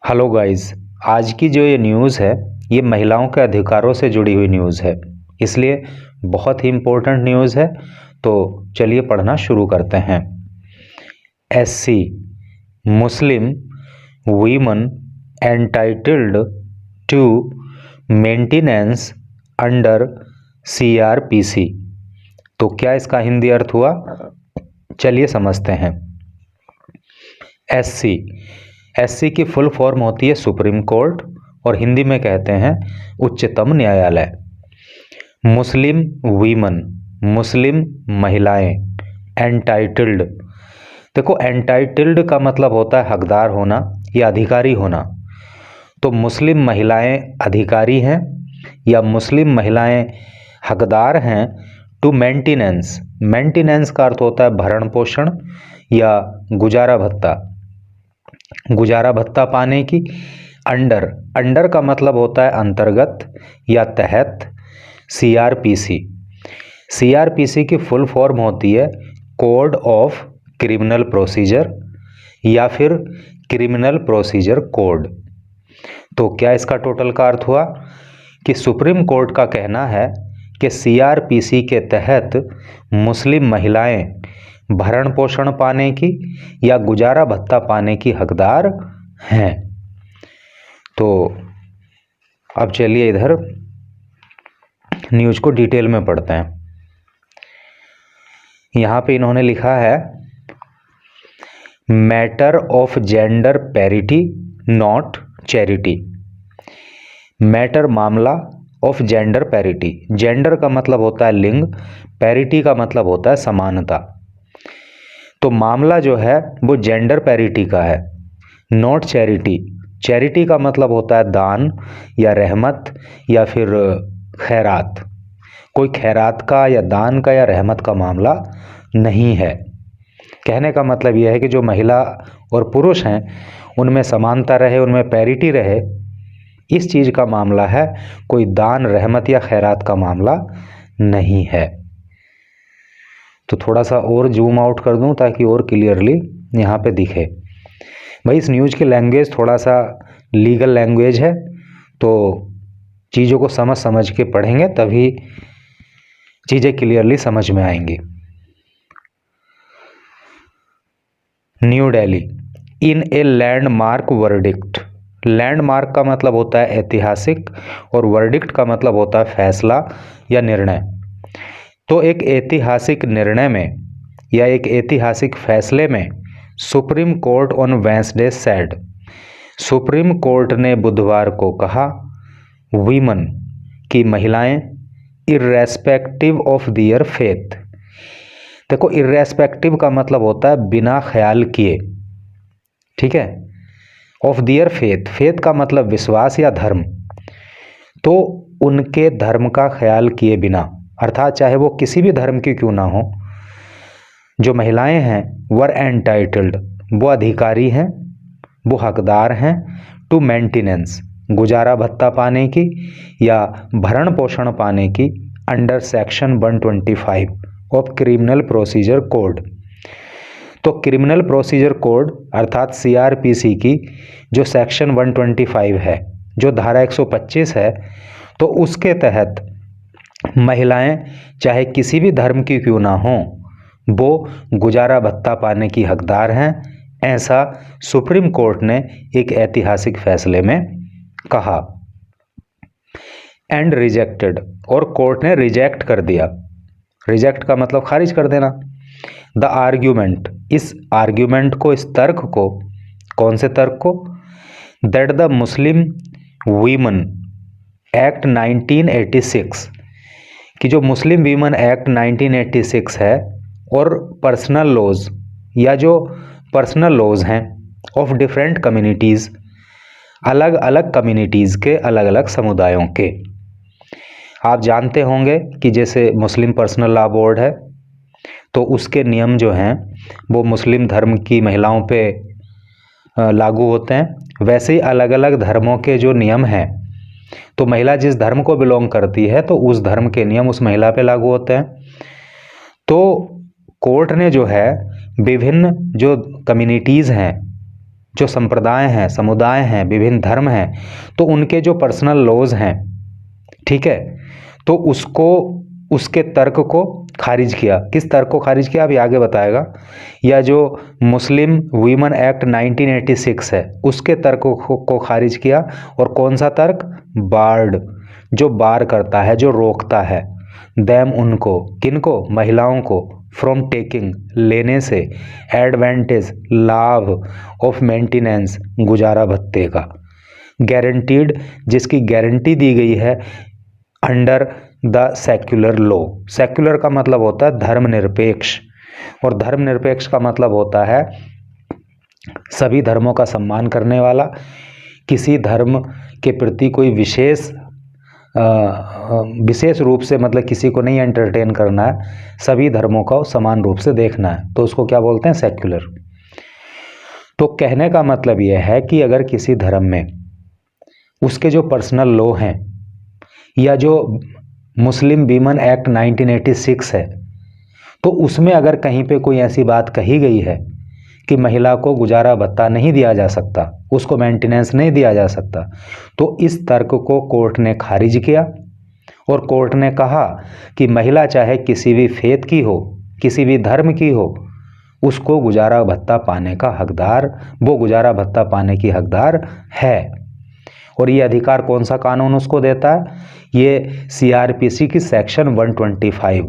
Hello guys. आज की जो ये न्यूज़ है ये महिलाओं के अधिकारों से जुड़ी हुई न्यूज़ है, इसलिए बहुत ही इम्पोर्टेंट न्यूज़ है। तो चलिए पढ़ना शुरू करते हैं। SC Muslim women entitled to maintenance under CrPC. तो क्या इसका हिंदी अर्थ हुआ, चलिए समझते हैं। एससी की फुल फॉर्म होती है सुप्रीम कोर्ट और हिंदी में कहते हैं उच्चतम न्यायालय। मुस्लिम वीमन, मुस्लिम महिलाएं। एंटाइटल्ड, देखो एंटाइटल्ड का मतलब होता है हकदार होना या अधिकारी होना। तो मुस्लिम महिलाएं अधिकारी हैं या मुस्लिम महिलाएं हकदार हैं टू मेंटेनेंस। मेंटेनेंस का अर्थ होता है भरण पोषण या गुजारा भत्ता, गुजारा भत्ता पाने की। अंडर, अंडर का मतलब होता है अंतर्गत या तहत। सीआरपीसी, सीआरपीसी की फुल फॉर्म होती है कोड ऑफ क्रिमिनल प्रोसीजर या फिर क्रिमिनल प्रोसीजर कोड। तो क्या इसका टोटल का अर्थ हुआ कि सुप्रीम कोर्ट का कहना है कि सीआरपीसी के तहत मुस्लिम महिलाएं भरण पोषण पाने की या गुजारा भत्ता पाने की हकदार हैं। तो अब चलिए इधर न्यूज़ को डिटेल में पढ़ते हैं। यहाँ पे इन्होंने लिखा है matter of gender parity not charity. Matter मामला, ऑफ जेंडर पैरिटी, जेंडर का मतलब होता है लिंग, पैरिटी का मतलब होता है समानता। तो मामला जो है वो जेंडर पैरिटी का है, नॉट चैरिटी। चैरिटी का मतलब होता है दान या रहमत या फिर खैरात। कोई खैरात का या दान का या रहमत का मामला नहीं है। कहने का मतलब यह है कि जो महिला और पुरुष हैं उनमें समानता रहे, उनमें पैरिटी रहे, इस चीज़ का मामला है। कोई दान, रहमत या खैरात का मामला नहीं है। तो थोड़ा सा और जूम आउट कर दूं ताकि और क्लियरली यहाँ पे दिखे। भाई इस न्यूज़ की लैंग्वेज थोड़ा सा लीगल लैंग्वेज है, तो चीज़ों को समझ समझ के पढ़ेंगे तभी चीज़ें क्लियरली समझ में आएंगी। New Delhi, in a landmark verdict. Landmark का मतलब होता है ऐतिहासिक और वर्डिक्ट का मतलब होता है फैसला या निर्णय। तो एक ऐतिहासिक निर्णय में या एक ऐतिहासिक फैसले में supreme court on Wednesday said, supreme court ने बुधवार को कहा वीमन की महिलाएं इर्रेस्पेक्टिव ऑफ दियर फेथ। देखो इर्रेस्पेक्टिव का मतलब होता है बिना ख्याल किए, ठीक है, ऑफ दियर फेथ, फेथ का मतलब विश्वास या धर्म। तो उनके धर्म का ख्याल किए बिना, अर्थात चाहे वो किसी भी धर्म की क्यों ना हो, जो महिलाएं हैं वर एंटाइटल्ड, वो अधिकारी हैं, वो हकदार हैं टू मेंटेनेंस, गुजारा भत्ता पाने की या भरण पोषण पाने की, under section 125 of criminal procedure code. तो क्रिमिनल प्रोसीजर कोड अर्थात सीआरपीसी की जो सेक्शन 125 है, जो धारा 125 है, तो उसके तहत महिलाएं चाहे किसी भी धर्म की क्यों ना हों, वो गुजारा भत्ता पाने की हकदार हैं। ऐसा सुप्रीम कोर्ट ने एक ऐतिहासिक फैसले में कहा। एंड रिजेक्टेड, और कोर्ट ने रिजेक्ट कर दिया। रिजेक्ट का मतलब खारिज कर देना। द आर्ग्यूमेंट, इस आर्ग्यूमेंट को, इस तर्क को, कौन से तर्क को, that the Muslim women act 1986, कि जो मुस्लिम वीमन एक्ट 1986 है और पर्सनल लॉज या जो पर्सनल लॉज हैं ऑफ डिफरेंट कम्युनिटीज़, अलग अलग कम्युनिटीज़ के, अलग अलग समुदायों के। आप जानते होंगे कि जैसे मुस्लिम पर्सनल लॉ बोर्ड है, तो उसके नियम जो हैं वो मुस्लिम धर्म की महिलाओं पे लागू होते हैं। वैसे ही अलग अलग धर्मों के जो नियम हैं, तो महिला जिस धर्म को बिलोंग करती है तो उस धर्म के नियम उस महिला पे लागू होते हैं। तो कोर्ट ने जो है विभिन्न जो कम्युनिटीज़ हैं जो संप्रदाय हैं, समुदाय हैं, विभिन्न धर्म हैं, तो उनके जो पर्सनल लॉज हैं, ठीक है, तो उसको, उसके तर्क को खारिज किया। किस तर्क को खारिज किया अभी आगे बताएगा। या जो मुस्लिम वीमन एक्ट 1986 है उसके तर्क को खारिज किया। और कौन सा तर्क? बार्ड, जो बार करता है, जो रोकता है, देम उनको, किनको? महिलाओं को, फ्रॉम टेकिंग, लेने से, एडवांटेज, लाभ, ऑफ मेंटेनेंस, गुजारा भत्ते का, गारंटीड, जिसकी गारंटी दी गई है, under the secular law. Secular का मतलब होता है धर्मनिरपेक्ष, और धर्मनिरपेक्ष का मतलब होता है सभी धर्मों का सम्मान करने वाला, किसी धर्म के प्रति कोई विशेष रूप से, मतलब किसी को नहीं एंटरटेन करना है, सभी धर्मों को समान रूप से देखना है, तो उसको क्या बोलते हैं? सेक्युलर। तो कहने का मतलब यह है कि अगर किसी धर्म में उसके जो पर्सनल लॉ हैं, या जो मुस्लिम वीमन एक्ट 1986 है, तो उसमें अगर कहीं पे कोई ऐसी बात कही गई है कि महिला को गुजारा भत्ता नहीं दिया जा सकता, उसको मेंटेनेंस नहीं दिया जा सकता, तो इस तर्क को कोर्ट ने खारिज किया। और कोर्ट ने कहा कि महिला चाहे किसी भी फेथ की हो, किसी भी धर्म की हो, उसको गुजारा भत्ता पाने का हकदार, वो गुजारा भत्ता पाने की हकदार है। और ये अधिकार कौन सा कानून उसको देता है? ये CRPC की सेक्शन 125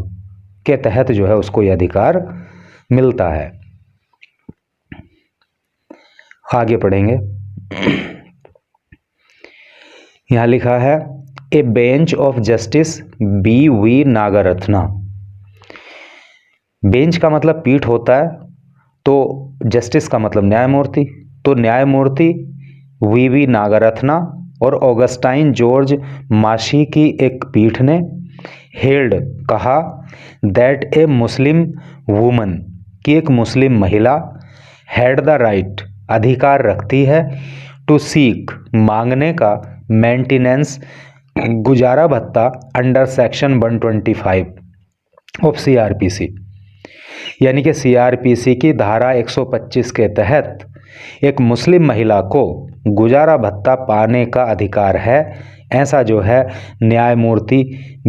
के तहत जो है उसको ये अधिकार मिलता है। आगे पढ़ेंगे। यहां लिखा है ए bench of justice BV Nagarathna. Bench का मतलब पीठ होता है, तो जस्टिस का मतलब न्यायमूर्ति, तो न्यायमूर्ति VV नागरत्ना और ऑगस्टाइन जॉर्ज माशी की एक पीठ ने हेल्ड, कहा, दैट ए मुस्लिम वुमन, कि एक मुस्लिम महिला, हैड द राइट, अधिकार रखती है, टू सीक, मांगने का, मेंटेनेंस, गुजारा भत्ता, अंडर सेक्शन 125 ऑफ CRPC। यानी कि CRPC की धारा 125 के तहत एक मुस्लिम महिला को गुजारा भत्ता पाने का अधिकार है, ऐसा जो है न्यायमूर्ति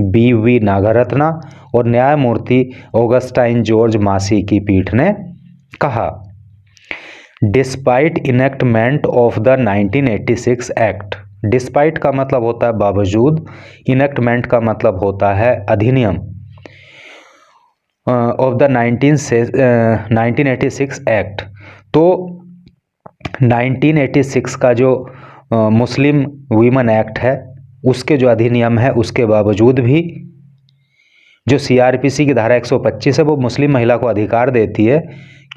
BV नागरत्ना और न्यायमूर्ति ऑगस्टाइन जॉर्ज मासी की पीठ ने कहा। Despite enactment of the 1986 act. Despite का मतलब होता है बावजूद, इनेक्टमेंट का मतलब होता है अधिनियम, ऑफ द 1986 एक्ट। तो 1986 का जो मुस्लिम वीमन एक्ट है उसके जो अधिनियम है, उसके बावजूद भी जो CRPC की धारा 125 है वो मुस्लिम महिला को अधिकार देती है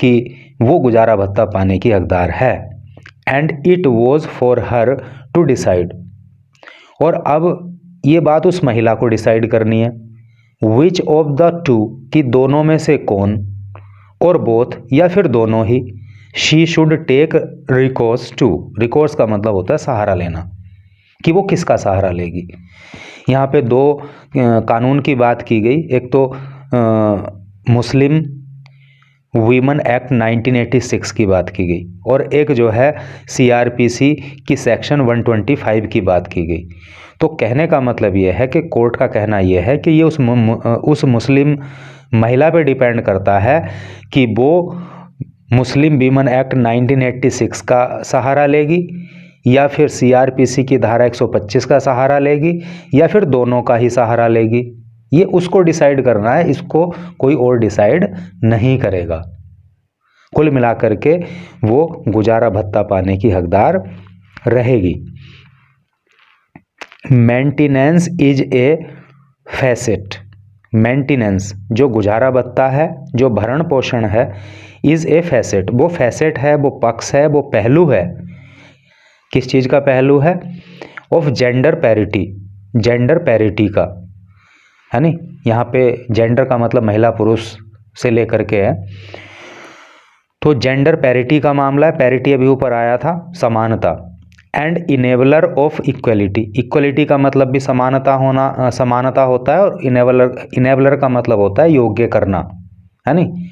कि वो गुजारा भत्ता पाने की हकदार है। And it was for her to decide, और अब ये बात उस महिला को डिसाइड करनी है, विच ऑफ द टू, कि दोनों में से कौन, और बोथ, या फिर दोनों ही, she should take recourse to. Recourse का मतलब होता है सहारा लेना, कि वो किसका सहारा लेगी। यहाँ पे दो कानून की बात की गई, एक तो मुस्लिम वीमन एक्ट 1986 की बात की गई, और एक जो है CRPC की सेक्शन 125 की बात की गई। तो कहने का मतलब ये है कि कोर्ट का कहना यह है कि ये उस मुस्लिम महिला पे डिपेंड करता है कि वो मुस्लिम वीमन एक्ट 1986 का सहारा लेगी, या फिर CRPC की धारा 125 का सहारा लेगी, या फिर दोनों का ही सहारा लेगी। ये उसको डिसाइड करना है, इसको कोई और डिसाइड नहीं करेगा। कुल मिलाकर के वो गुजारा भत्ता पाने की हकदार रहेगी। Maintenance is a facet. Maintenance जो गुजारा भत्ता है, जो भरण पोषण है, इज ए फैसेट, वो फैसेट है, वो पक्ष है, वो पहलू है। किस चीज़ का पहलू है? Of gender parity, gender parity का, है नी। यहाँ पे जेंडर का मतलब महिला पुरुष से लेकर के है, तो जेंडर पैरिटी का मामला है। पैरिटी अभी ऊपर आया था, समानता। And enabler of equality, equality का मतलब भी समानता होना, समानता होता है, और इनेबलर का मतलब होता है योग्य करना, है नी।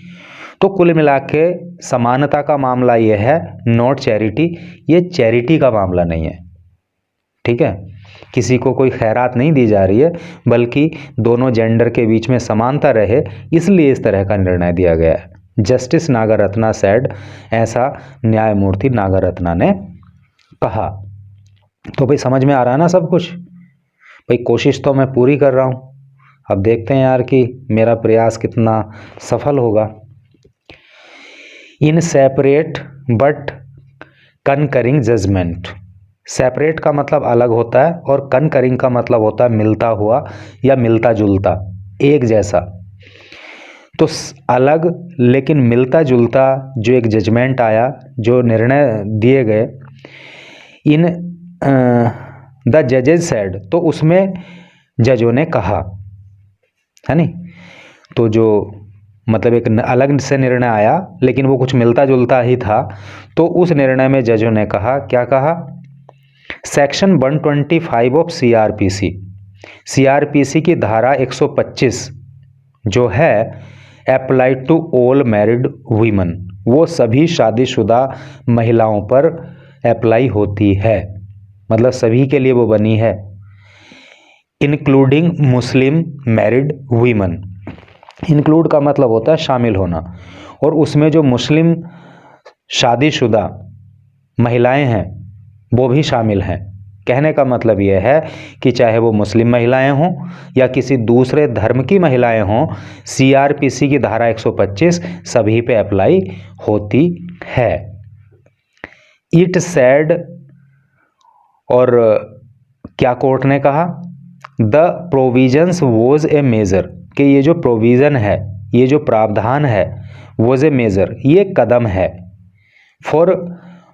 तो कुल मिला के समानता का मामला ये है, नॉट चैरिटी। ये चैरिटी का मामला नहीं है, ठीक है। किसी को कोई खैरात नहीं दी जा रही है, बल्कि दोनों जेंडर के बीच में समानता रहे, इसलिए इस तरह का निर्णय दिया गया है। जस्टिस नागरत्ना सेड, ऐसा न्यायमूर्ति नागरत्ना ने कहा। तो भाई समझ में आ रहा है ना सब कुछ? भाई कोशिश तो मैं पूरी कर रहा हूँ, अब देखते हैं यार कि मेरा प्रयास कितना सफल होगा। In separate but concurring judgment, separate का मतलब अलग होता है और कनकरिंग का मतलब होता है मिलता हुआ या मिलता जुलता, एक जैसा। तो अलग लेकिन मिलता जुलता जो एक जजमेंट आया, जो निर्णय दिए गए, इन द जजेस सेड, तो उसमें जजों ने कहा, है नहीं। तो जो मतलब एक अलग से निर्णय आया लेकिन वो कुछ मिलता जुलता ही था, तो उस निर्णय में जजों ने कहा, क्या कहा? सेक्शन 125 ऑफ सीआरपीसी, सीआरपीसी की धारा 125 जो है applied to all married women, वो सभी शादीशुदा महिलाओं पर अप्लाई होती है, मतलब सभी के लिए वो बनी है, इंक्लूडिंग मुस्लिम मैरिड वीमेन। इंक्लूड का मतलब होता है शामिल होना, और उसमें जो मुस्लिम शादीशुदा महिलाएं हैं वो भी शामिल हैं। कहने का मतलब यह है कि चाहे वो मुस्लिम महिलाएं हों या किसी दूसरे धर्म की महिलाएं हों, सीआरपीसी की धारा 125 सभी पे अप्लाई होती है। इट सेड, और क्या कोर्ट ने कहा? The provisions was a major, कि ये जो प्रोविज़न है, ये जो प्रावधान है, वॉज ए मेजर, ये कदम है,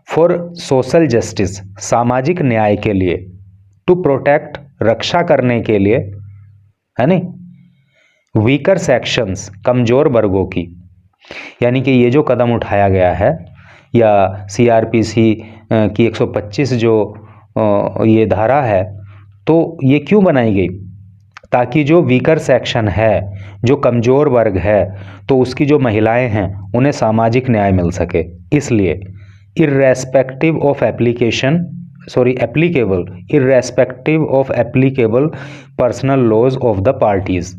फॉर सोशल जस्टिस, सामाजिक न्याय के लिए, टू प्रोटेक्ट, रक्षा करने के लिए, है नहीं, वीकर सेक्शंस, कमज़ोर वर्गों की। यानी कि ये जो कदम उठाया गया है, या सीआरपीसी की 125 जो ये धारा है, तो ये क्यों बनाई गई? ताकि जो वीकर सेक्शन है, जो कमज़ोर वर्ग है, तो उसकी जो महिलाएं हैं उन्हें सामाजिक न्याय मिल सके। इसलिए irrespective of applicable personal laws of the parties.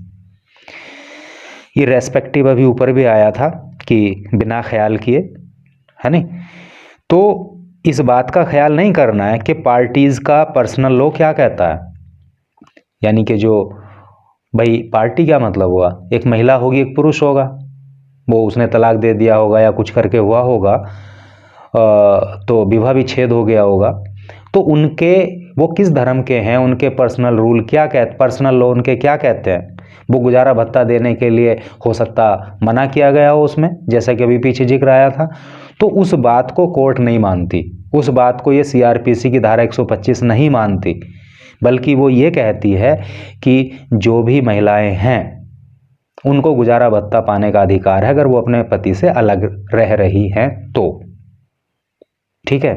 Irrespective अभी ऊपर भी आया था कि बिना ख्याल किए, है नहीं। तो इस बात का ख्याल नहीं करना है कि पार्टीज का पर्सनल लॉ क्या कहता है। यानी कि जो भाई पार्टी क्या मतलब हुआ, एक महिला होगी एक पुरुष होगा, वो उसने तलाक दे दिया होगा या कुछ करके हुआ होगा, तो विवाह विच्छेद हो गया होगा, तो उनके वो किस धर्म के हैं, उनके पर्सनल रूल क्या कहते, पर्सनल लॉ उनके क्या कहते हैं। वो गुजारा भत्ता देने के लिए हो सकता मना किया गया हो उसमें, जैसा कि अभी पीछे जिक्र आया था, तो उस बात को कोर्ट नहीं मानती, उस बात को ये सीआरपीसी की धारा 125 नहीं मानती, बल्कि वो ये कहती है कि जो भी महिलाएं हैं उनको गुजारा भत्ता पाने का अधिकार है, अगर वो अपने पति से अलग रह रही हैं तो, ठीक है,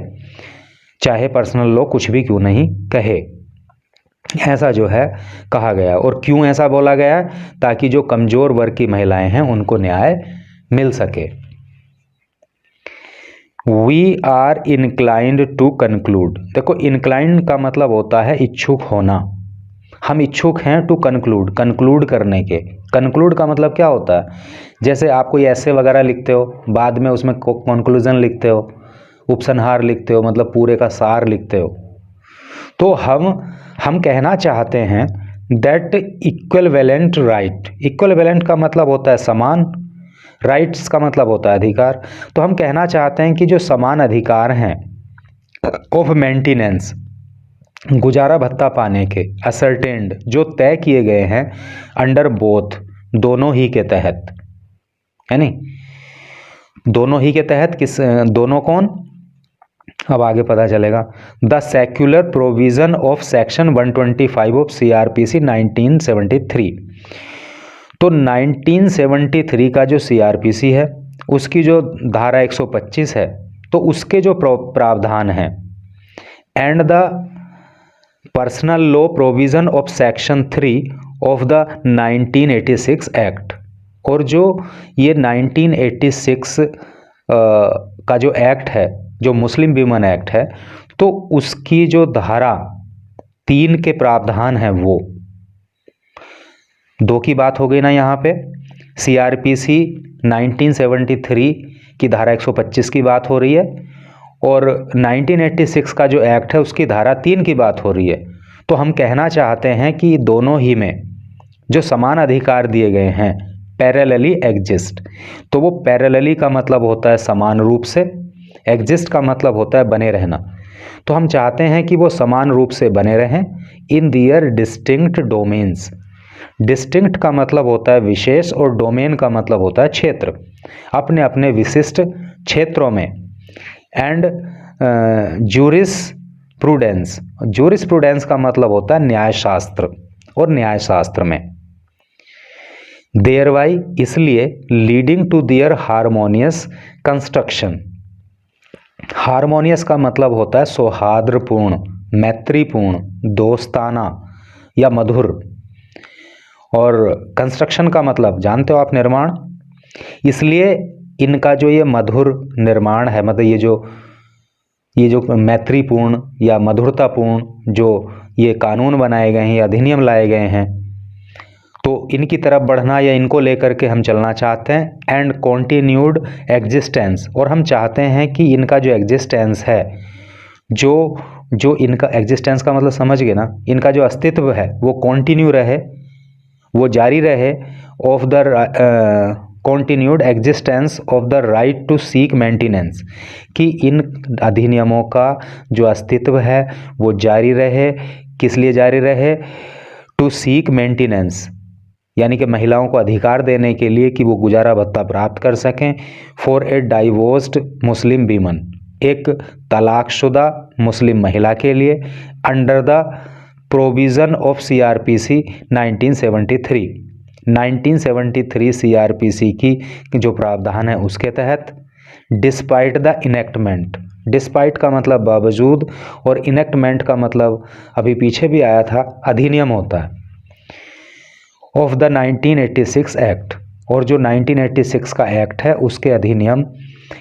चाहे पर्सनल लॉ कुछ भी क्यों नहीं कहे। ऐसा जो है कहा गया। और क्यों ऐसा बोला गया? ताकि जो कमज़ोर वर्ग की महिलाएं हैं उनको न्याय मिल सके। We are inclined to conclude, देखो इनक्लाइंड का मतलब होता है इच्छुक होना, हम इच्छुक हैं टू कंक्लूड, कंक्लूड करने के। कंक्लूड का मतलब क्या होता है? जैसे आप कोई ऐसे वगैरह लिखते हो, बाद में उसमें कंक्लूजन लिखते हो, उपसंहार लिखते हो, मतलब पूरे का सार लिखते हो। तो हम कहना चाहते हैं दैट इक्विवेलेंट राइट, इक्विवेलेंट का मतलब होता है समान, राइट्स का मतलब होता है अधिकार। तो हम कहना चाहते हैं कि जो समान अधिकार हैं ऑफ मेंटेनेंस, गुजारा भत्ता पाने के, असर्टेन्ड, जो तय किए गए हैं, अंडर बोथ, दोनों ही के तहत, है नहीं, दोनों ही के तहत, किस दोनों कौन, अब आगे पता चलेगा। The secular provision of section 125 of CrPC 1973, तो 1973 का जो सीआरपीसी है उसकी जो धारा 125 है, तो उसके जो प्रावधान हैं, and the personal law provision of section 3 of the 1986 act, और जो ये 1986 का जो एक्ट है, जो मुस्लिम वीमन एक्ट है, तो उसकी जो धारा 3 के प्रावधान है वो 2 की बात हो गई ना यहाँ पे। CRPC 1973 की धारा 125 की बात हो रही है और 1986 का जो एक्ट है उसकी धारा 3 की बात हो रही है। तो हम कहना चाहते हैं कि दोनों ही में जो समान अधिकार दिए गए हैं पैरेलली एग्जिस्ट। तो वो पैरेलली का मतलब होता है समान रूप से, एग्जिस्ट का मतलब होता है बने रहना। तो हम चाहते हैं कि वो समान रूप से बने रहें इन दियर डिस्टिंक्ट डोमेन्स। डिस्टिंक्ट का मतलब होता है विशेष और डोमेन का मतलब होता है क्षेत्र, अपने अपने विशिष्ट क्षेत्रों में। एंड जूरिस्प्रूडेंस, जूरिस्प्रूडेंस का मतलब होता है न्यायशास्त्र, और न्यायशास्त्र में देयरबाई इसलिए leading to their harmonious construction. Harmonious का मतलब होता है सौहार्दपूर्ण, मैत्रीपूर्ण, दोस्ताना या मधुर। और कंस्ट्रक्शन का मतलब जानते हो आप, निर्माण। इसलिए इनका जो ये मधुर निर्माण है, मतलब ये जो मैत्रीपूर्ण या मधुरतापूर्ण जो ये कानून बनाए गए हैं या अधिनियम लाए गए हैं, तो इनकी तरफ बढ़ना या इनको लेकर के हम चलना चाहते हैं। एंड कॉन्टिन्यूड एग्जिस्टेंस, और हम चाहते हैं कि इनका जो एग्जिस्टेंस है, जो इनका एग्जिस्टेंस का मतलब समझ गए ना, इनका जो अस्तित्व है वो कॉन्टिन्यू रहे, वो जारी रहे। Of the continued existence of the right to seek maintenance, कि इन अधिनियमों का जो अस्तित्व है वो जारी रहे। किस लिए जारी रहे? टू सीक मेंटेनेंस, यानी कि महिलाओं को अधिकार देने के लिए कि वो गुजारा भत्ता प्राप्त कर सकें। For a divorced Muslim women, एक तलाकशुदा मुस्लिम महिला के लिए, under the provision of CRPC 1973, 1973 CRPC की जो प्रावधान है उसके तहत। डिस्पाइट द इनेक्टमेंट, डिस्पाइट का मतलब बावजूद, और इनेक्टमेंट का मतलब अभी पीछे भी आया था, अधिनियम होता है। ऑफ द 1986 एक्ट, और जो 1986 का एक्ट है उसके अधिनियम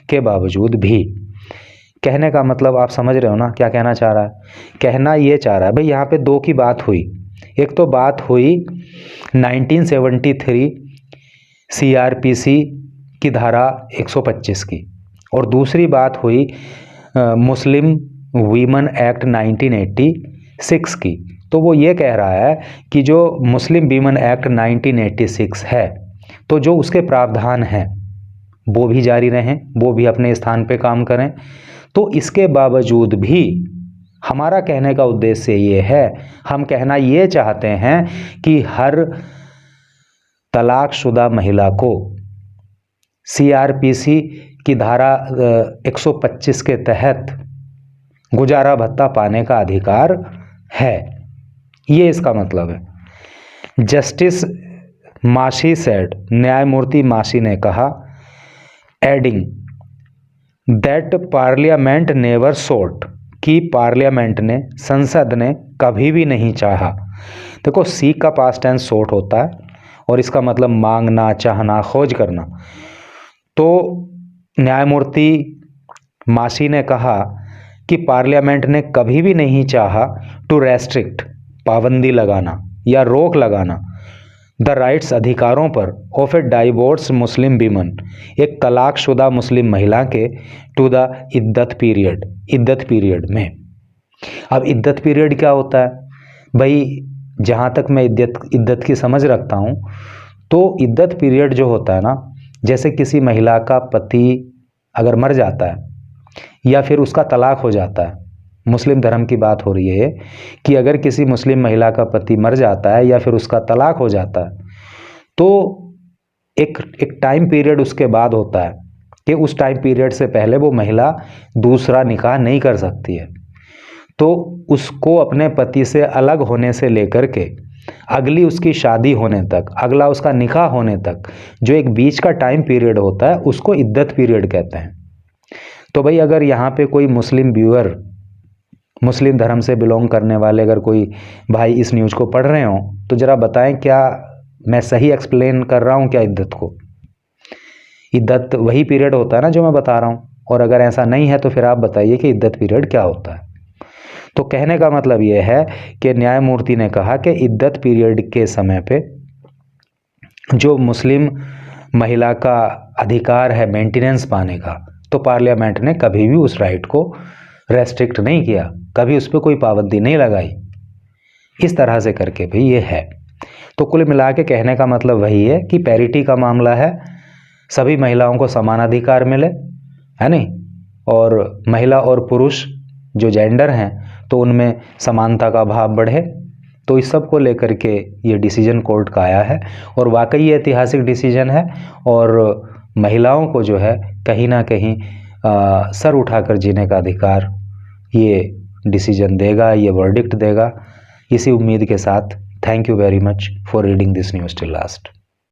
के बावजूद भी। कहने का मतलब आप समझ रहे हो ना क्या कहना चाह रहा है? कहना ये चाह रहा है भाई, यहाँ पे 2 की बात हुई। एक तो बात हुई 1973 CRPC की धारा 125 की, और दूसरी बात हुई मुस्लिम वीमन एक्ट 1986 की। तो वो ये कह रहा है कि जो मुस्लिम वीमन एक्ट 1986 है, तो जो उसके प्रावधान हैं वो भी जारी रहें, वो भी अपने स्थान पे काम करें। तो इसके बावजूद भी हमारा कहने का उद्देश्य ये है, हम कहना ये चाहते हैं कि हर तलाकशुदा महिला को CRPC की धारा 125 के तहत गुजारा भत्ता पाने का अधिकार है। ये इसका मतलब है। जस्टिस माशी सेड, न्यायमूर्ति माशी ने कहा, एडिंग दैट पार्लियामेंट नेवर सोट, कि पार्लियामेंट ने, संसद ने कभी भी नहीं चाहा। देखो सीक का पास्ट टेंस सोट होता है और इसका मतलब मांगना, चाहना, खोज करना। तो न्यायमूर्ति माशी ने कहा कि पार्लियामेंट ने कभी भी नहीं चाहा टू रेस्ट्रिक्ट, पाबंदी लगाना या रोक लगाना, द राइट्स, अधिकारों पर, of A divorce Muslim women, एक तलाकशुदा मुस्लिम महिला के, टू द इद्दत पीरियड, इद्दत पीरियड में। अब इद्दत पीरियड क्या होता है भाई? जहाँ तक मैं इद्दत की समझ रखता हूँ, तो इद्दत पीरियड जो होता है ना, जैसे किसी महिला का पति अगर मर जाता है या फिर उसका तलाक हो जाता है, मुस्लिम धर्म की बात हो रही है कि अगर किसी मुस्लिम महिला का पति मर जाता है या फिर उसका तलाक हो जाता है, तो एक टाइम पीरियड उसके बाद होता है कि उस टाइम पीरियड से पहले वो महिला दूसरा निकाह नहीं कर सकती है। तो उसको अपने पति से अलग होने से लेकर के अगली उसकी शादी होने तक, अगला उसका निकाह होने तक जो एक बीच का टाइम पीरियड होता है उसको इद्दत पीरियड कहते हैं। तो भाई अगर यहाँ पे कोई मुस्लिम व्यूअर, मुस्लिम धर्म से बिलोंग करने वाले अगर कोई भाई इस न्यूज़ को पढ़ रहे हो, तो ज़रा बताएं क्या मैं सही एक्सप्लेन कर रहा हूँ क्या इद्दत को? इद्दत वही पीरियड होता है ना जो मैं बता रहा हूँ, और अगर ऐसा नहीं है तो फिर आप बताइए कि इद्दत पीरियड क्या होता है। तो कहने का मतलब ये है कि न्यायमूर्ति ने कहा कि इद्दत पीरियड के समय पे जो मुस्लिम महिला का अधिकार है मेंटेनेंस पाने का, तो पार्लियामेंट ने कभी भी उस राइट को रेस्ट्रिक्ट नहीं किया, कभी उस पर कोई पाबंदी नहीं लगाई। इस तरह से करके भी ये है। तो कुल मिला के कहने का मतलब वही है कि पैरिटी का मामला है, सभी महिलाओं को समान अधिकार मिले, है नहीं, और महिला और पुरुष जो जेंडर हैं तो उनमें समानता का भाव बढ़े। तो इस सब को लेकर के ये डिसीजन कोर्ट का आया है, और वाकई ये ऐतिहासिक डिसीजन है, और महिलाओं को जो है कहीं ना कहीं सर उठाकर जीने का अधिकार ये डिसीजन देगा, ये वर्डिक्ट देगा। इसी उम्मीद के साथ thank you very much for reading this news till last.